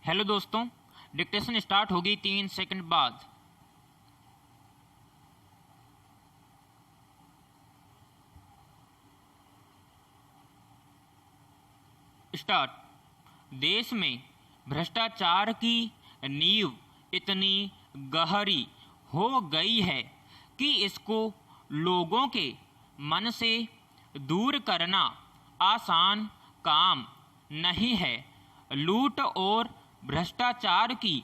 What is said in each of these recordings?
Hello दोस्तों, dictation start होगी 3 second बाद। स्टार्ट। देश में भ्रष्टाचार की नींव इतनी गहरी हो गई है कि इसको लोगों के मन से दूर करना आसान काम नहीं है। लूट और भ्रष्टाचार की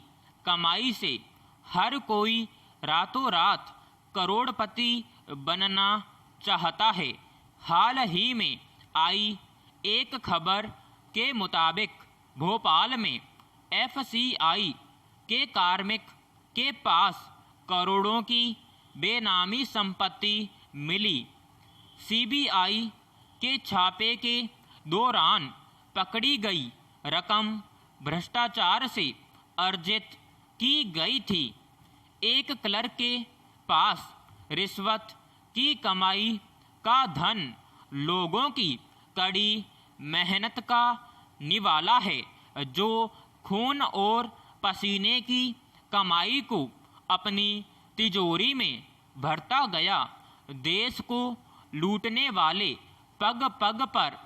कमाई से हर कोई रातों रात करोड़पति बनना चाहता है। हाल ही में आई एक खबर के मुताबिक भोपाल में एफसीआई के कार्मिक के पास करोड़ों की बेनामी संपत्ति मिली। सीबीआई के छापे के दौरान पकड़ी गई रकम भ्रष्टाचार से अर्जित की गई थी। एक क्लर्क के पास रिश्वत की कमाई का धन लोगों की कड़ी मेहनत का निवाला है, जो खून और पसीने की कमाई को अपनी तिजोरी में भरता गया। देश को लूटने वाले पग पग पर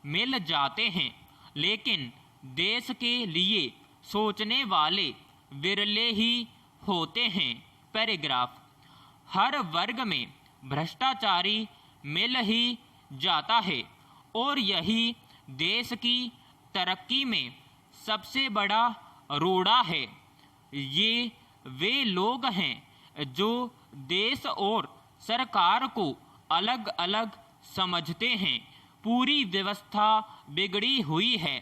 मिल जाते हैं, लेकिन देश के लिए सोचने वाले विरले ही होते हैं। पैराग्राफ। हर वर्ग में भ्रष्टाचारी मिल ही जाता है और यही देश की तरक्की में सबसे बड़ा रोड़ा है। ये वे लोग हैं जो देश और सरकार को अलग अलग समझते हैं। पूरी व्यवस्था बिगड़ी हुई है।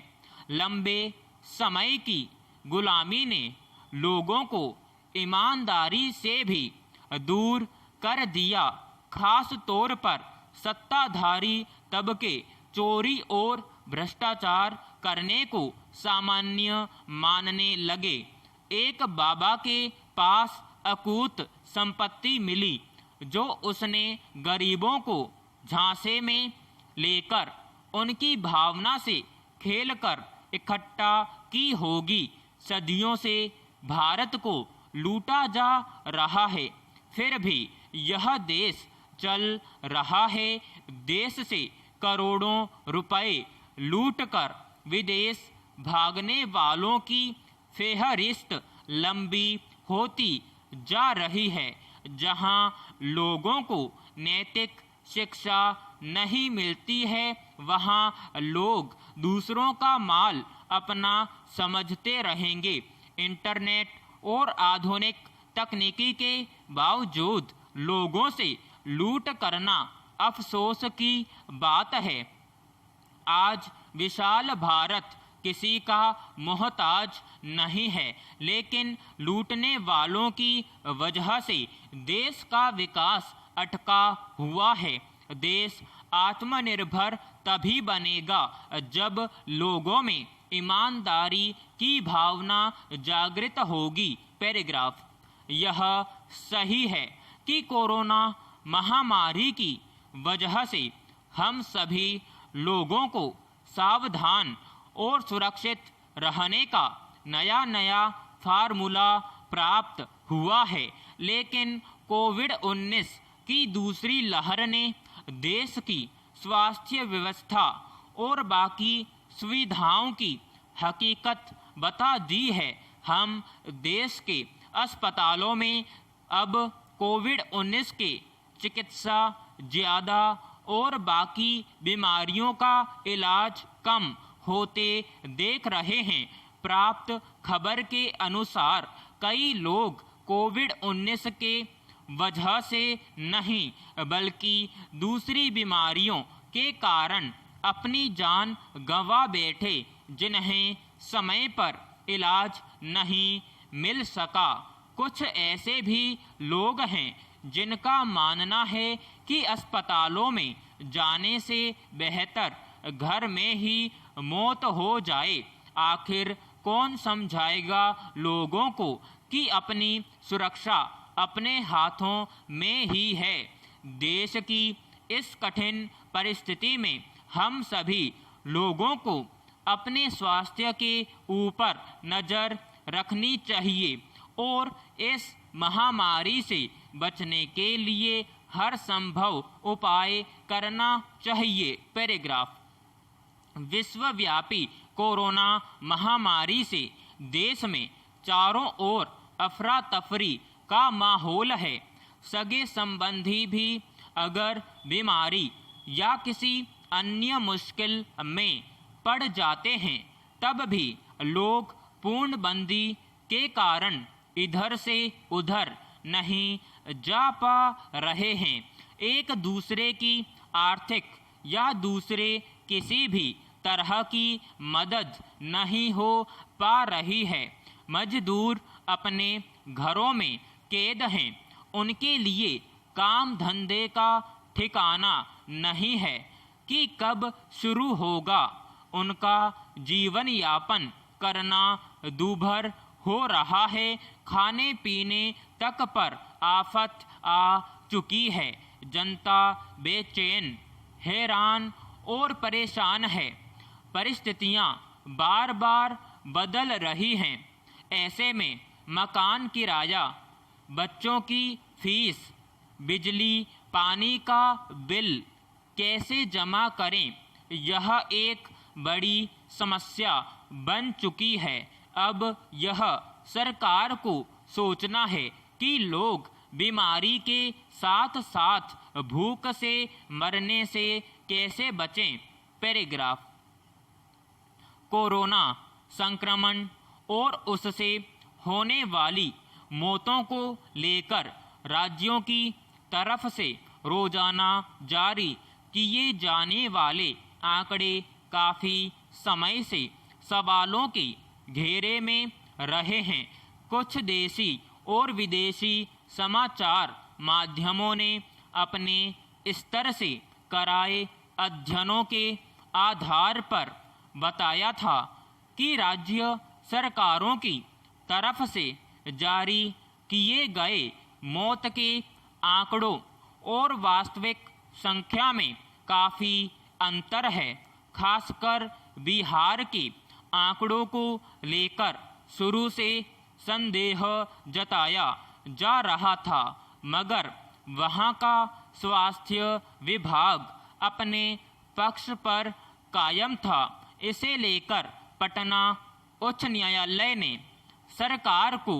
लंबे समय की गुलामी ने लोगों को ईमानदारी से भी दूर कर दिया। खास तौर पर सत्ताधारी तबके चोरी और भ्रष्टाचार करने को सामान्य मानने लगे। एक बाबा के पास अकूत संपत्ति मिली, जो उसने गरीबों को झांसे में लेकर उनकी भावना से खेलकर इकट्ठा की होगी। सदियों से भारत को लूटा जा रहा है, फिर भी यह देश चल रहा है। देश से करोड़ों रुपए लूटकर विदेश भागने वालों की फेहरिस्त लंबी होती जा रही है। जहां लोगों को नैतिक शिक्षा नहीं मिलती है, वहां लोग दूसरों का माल अपना समझते रहेंगे। इंटरनेट और आधुनिक तकनीकी के बावजूद लोगों से लूट करना अफसोस की बात है। आज विशाल भारत किसी का मोहताज नहीं है, लेकिन लूटने वालों की वजह से देश का विकास अटका हुआ है। देश आत्मनिर्भर तभी बनेगा जब लोगों में ईमानदारी की भावना जागृत होगी। पैराग्राफ। यह सही है कि कोरोना महामारी की वजह से हम सभी लोगों को सावधान और सुरक्षित रहने का नया फार्मूला प्राप्त हुआ है, लेकिन कोविड-19 की दूसरी लहर ने देश की स्वास्थ्य व्यवस्था और बाकी सुविधाओं की हकीकत बता दी है। हम देश के अस्पतालों में अब कोविड-19 के चिकित्सा ज़्यादा और बाकी बीमारियों का इलाज कम होते देख रहे हैं। प्राप्त खबर के अनुसार कई लोग कोविड-19 के वजह से नहीं, बल्कि दूसरी बीमारियों के कारण अपनी जान गंवा बैठे, जिन्हें समय पर इलाज नहीं मिल सका। कुछ ऐसे भी लोग हैं जिनका मानना है कि अस्पतालों में जाने से बेहतर घर में ही मौत हो जाए। आखिर कौन समझाएगा लोगों को कि अपनी सुरक्षा अपने हाथों में ही है। देश की इस कठिन परिस्थिति में हम सभी लोगों को अपने स्वास्थ्य के ऊपर नज़र रखनी चाहिए और इस महामारी से बचने के लिए हर संभव उपाय करना चाहिए। पैराग्राफ। विश्वव्यापी कोरोना महामारी से देश में चारों ओर अफरा तफरी का माहौल है। सगे संबंधी भी अगर बीमारी या किसी अन्य मुश्किल में पड़ जाते हैं तब भी लोग पूर्णबंदी के कारण इधर से उधर नहीं जा पा रहे हैं। एक दूसरे की आर्थिक या दूसरे किसी भी तरह की मदद नहीं हो पा रही है। मजदूर अपने घरों में कैद हैं, उनके लिए काम धंधे का ठिकाना नहीं है कि कब शुरू होगा। उनका जीवन यापन करना दूभर हो रहा है। खाने पीने तक पर आफत आ चुकी है। जनता बेचैन, हैरान और परेशान है। परिस्थितियां बार बार बदल रही हैं। ऐसे में मकान किराया, बच्चों की फीस, बिजली पानी का बिल कैसे जमा करें, यह एक बड़ी समस्या बन चुकी है। अब यह सरकार को सोचना है कि लोग बीमारी के साथ साथ भूख से मरने से कैसे बचें। पैराग्राफ। कोरोना संक्रमण और उससे होने वाली मौतों को लेकर राज्यों की तरफ से रोजाना जारी किए जाने वाले आंकड़े काफ़ी समय से सवालों के घेरे में रहे हैं। कुछ देशी और विदेशी समाचार माध्यमों ने अपने स्तर से कराए अध्ययनों के आधार पर बताया था कि राज्य सरकारों की तरफ से जारी किए गए मौत के आंकड़ों और वास्तविक संख्या में काफ़ी अंतर है। खासकर बिहार के आंकड़ों को लेकर शुरू से संदेह जताया जा रहा था, मगर वहां का स्वास्थ्य विभाग अपने पक्ष पर कायम था। इसे लेकर पटना उच्च न्यायालय ने सरकार को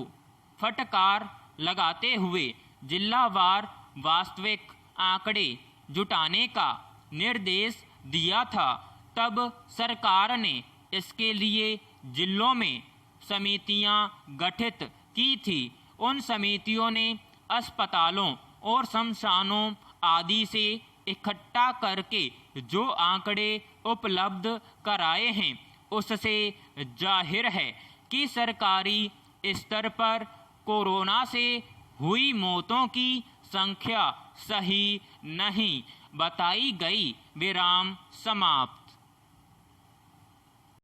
फटकार लगाते हुए जिलावार वास्तविक आंकड़े जुटाने का निर्देश दिया था। तब सरकार ने इसके लिए जिलों में समितियां गठित की थी। उन समितियों ने अस्पतालों और शमशानों आदि से इकट्ठा करके जो आंकड़े उपलब्ध कराए हैं, उससे जाहिर है कि सरकारी स्तर पर कोरोना से हुई मौतों की संख्या सही नहीं बताई गई। विराम समाप्त।